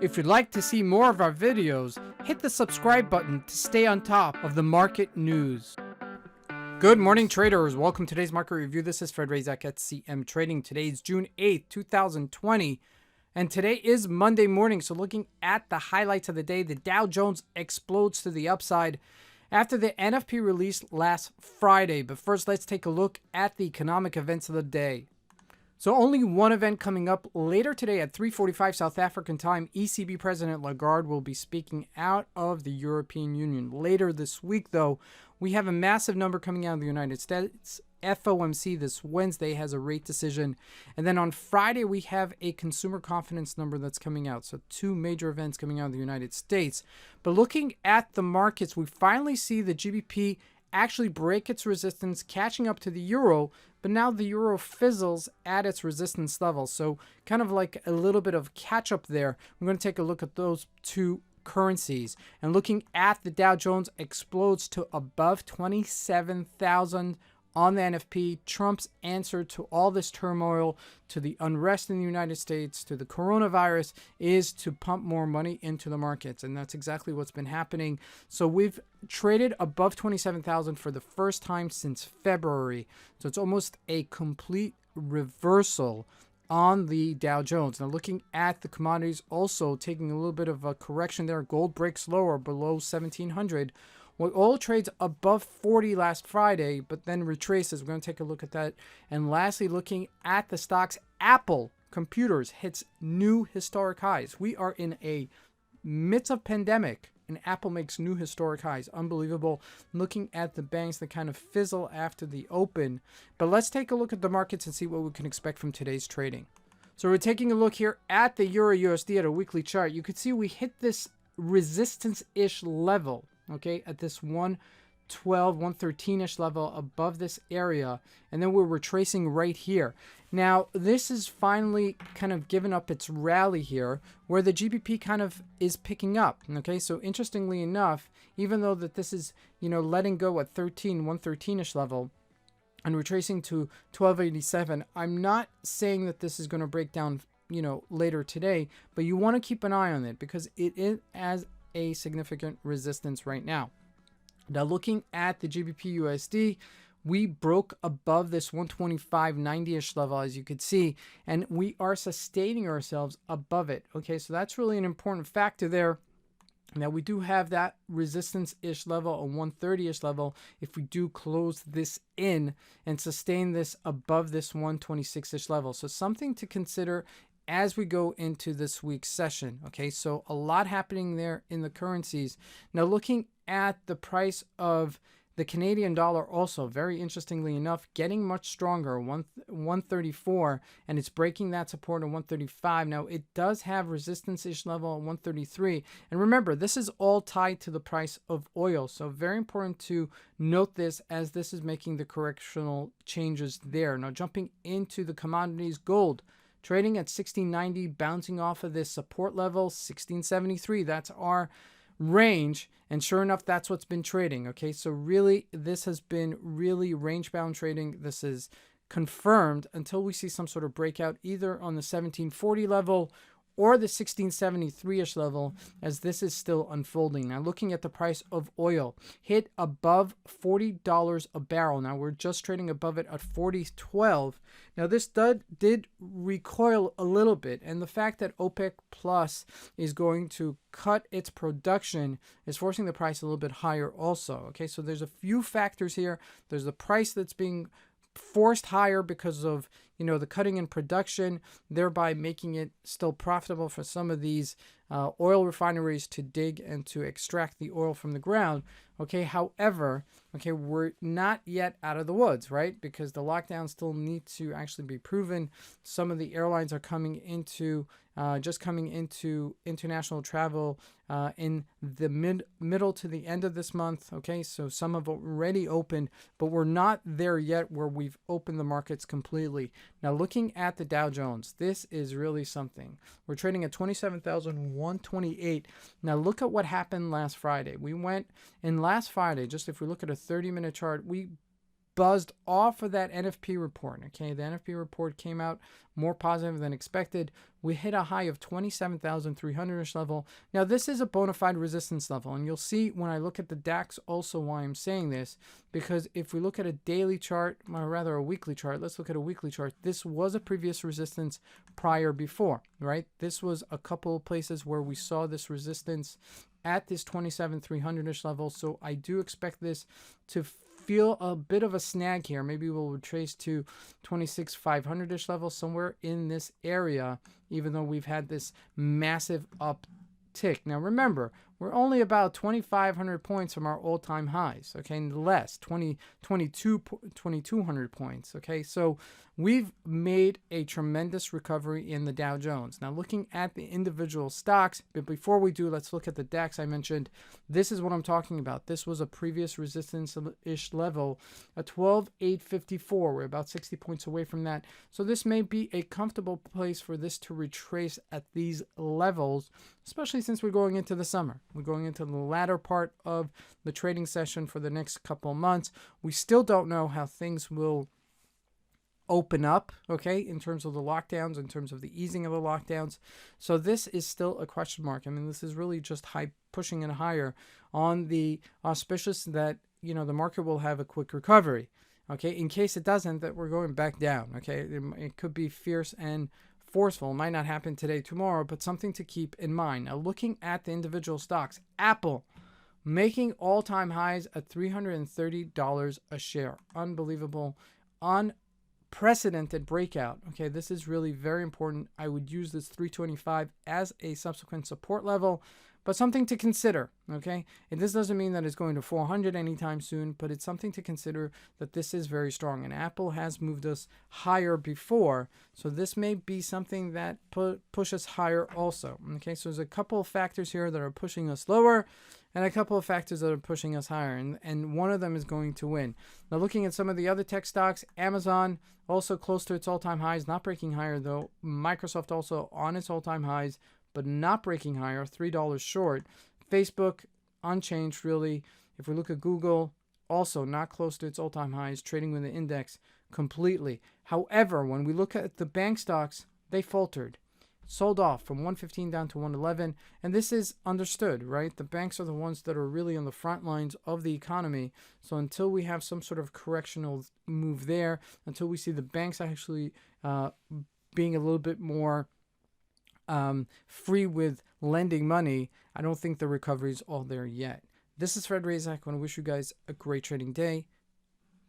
If you'd like to see more of our videos, hit the subscribe button to stay on top of the market news. Good morning, traders. Welcome to today's market review. This is Razak at CMtrading. Today is June 8th, 2020, and today is Monday morning. So looking at the highlights of the day, the Dow Jones explodes to the upside after the NFP released last Friday. But first, let's take a look at the economic events of the day. So only one event coming up later today at 3:45 South African time. ECB President Lagarde will be speaking out of the European Union. Later this week, though, we have a massive number coming out of the United States. FOMC this Wednesday has a rate decision. And then on Friday, we have a consumer confidence number that's coming out. So two major events coming out of the United States. But looking at the markets, we finally see the GBP actually break its resistance, catching up to the euro, but now the euro fizzles at its resistance level. So kind of like a little bit of catch up there. I'm going to take a look at those two currencies. And looking at the Dow Jones explodes to above 27,000 on the NFP. Trump's answer to all this turmoil, to the unrest in the United States, to the coronavirus, is to pump more money into the markets. And that's exactly what's been happening. So we've traded above 27,000 for the first time since February. So it's almost a complete reversal on the Dow Jones. Now looking at the commodities, also taking a little bit of a correction there. Gold breaks lower below 1,700. Well, oil trades above 40 last Friday, but then retraces. We're going to take a look at that. And lastly, looking at the stocks, Apple computers hits new historic highs. We are in a midst of pandemic, and Apple makes new historic highs. Unbelievable. Looking at the banks that kind of fizzle after the open. But let's take a look at the markets and see what we can expect from today's trading. So we're taking a look here at the Euro USD at a weekly chart. You could see we hit this resistance-ish level, okay, at this 112, 113-ish level above this area, and then we're retracing right here. Now, this is finally kind of given up its rally here, where the GBP kind of is picking up, okay? So interestingly enough, even though that this is, letting go at 113-ish level, and retracing to 1287, I'm not saying that this is going to break down, later today, but you want to keep an eye on it because it is as a significant resistance right now. Now looking at the GBP USD, we broke above this 125.90-ish level, as you could see, and we are sustaining ourselves above it. Okay, so that's really an important factor there. Now we do have that resistance-ish level, a 130-ish level, if we do close this in and sustain this above this 126-ish level. So something to consider as we go into this week's session. Okay, so a lot happening there in the currencies. Now looking at the price of the Canadian dollar, also very interestingly enough, getting much stronger, 134, and it's breaking that support at 135. Now it does have resistance-ish level at 133. And remember, this is all tied to the price of oil. So very important to note this as this is making the correctional changes there. Now jumping into the commodities, gold trading at 1690, bouncing off of this support level, 1673. That's our range. And sure enough, that's what's been trading. Okay, so really, this has been really range-bound trading. This is confirmed until we see some sort of breakout either on the 1740 level or the 1673-ish level, as this is still unfolding. Now, looking at the price of oil, hit above $40 a barrel. Now, we're just trading above it at 40.12. Now, this did recoil a little bit, and the fact that OPEC Plus is going to cut its production is forcing the price a little bit higher also. Okay, so there's a few factors here. There's the price that's being forced higher because of the cutting in production, thereby making it still profitable for some of these oil refineries to dig and to extract the oil from the ground. Okay, however, we're not yet out of the woods, right? Because the lockdowns still need to actually be proven. Some of the airlines are coming into international travel in the middle to the end of this month. Okay, so some have already opened, but we're not there yet where we've opened the markets completely. Now, looking at the Dow Jones, this is really something. We're trading at 27,128. Now, look at what happened last Friday. We went in last Friday, just if we look at a 30-minute chart, we buzzed off of that NFP report. Okay, the NFP report came out more positive than expected. We hit a high of 27,300-ish level. Now, this is a bona fide resistance level, and you'll see when I look at the DAX also why I'm saying this, because if we look at a daily chart, or rather a weekly chart, let's look at a weekly chart. This was a previous resistance before, right? This was a couple of places where we saw this resistance at this 27,300-ish level, so I do expect this to feel a bit of a snag here. Maybe we'll retrace to 26,500-ish level, somewhere in this area, even though we've had this massive uptick. Now remember, we're only about 2,500 points from our all-time highs, okay, less, 2,200 points, okay? So we've made a tremendous recovery in the Dow Jones. Now looking at the individual stocks, but before we do, let's look at the DAX I mentioned. This is what I'm talking about. This was a previous resistance-ish level, a 12,854. We're about 60 points away from that. So this may be a comfortable place for this to retrace at these levels, especially since we're going into the summer. We're going into the latter part of the trading session for the next couple of months. We still don't know how things will open up, okay, in terms of the lockdowns, in terms of the easing of the lockdowns. So this is still a question mark. I mean, this is really just pushing it higher on the auspicious that, you know, the market will have a quick recovery, okay? In case it doesn't, that we're going back down, okay? It could be fierce and forceful. It might not happen today, tomorrow, but something to keep in mind. Now, looking at the individual stocks, Apple making all-time highs at $330 a share. Unbelievable, unprecedented breakout. Okay, this is really very important. I would use this 325 as a subsequent support level, but something to consider, okay? And this doesn't mean that it's going to 400 anytime soon, but it's something to consider that this is very strong. And Apple has moved us higher before, so this may be something that pushes higher also, okay? So there's a couple of factors here that are pushing us lower and a couple of factors that are pushing us higher, and one of them is going to win. Now, looking at some of the other tech stocks, Amazon also close to its all-time highs, not breaking higher though. Microsoft also on its all-time highs, but not breaking higher, $3 short. Facebook, unchanged really. If we look at Google, also not close to its all-time highs, trading with the index completely. However, when we look at the bank stocks, they faltered. Sold off from 115 down to 111, and this is understood, right? The banks are the ones that are really on the front lines of the economy. So until we have some sort of correctional move there, until we see the banks actually being a little bit more free with lending money, I don't think the recovery is all there yet. This is Fred Razak. I want to wish you guys a great trading day.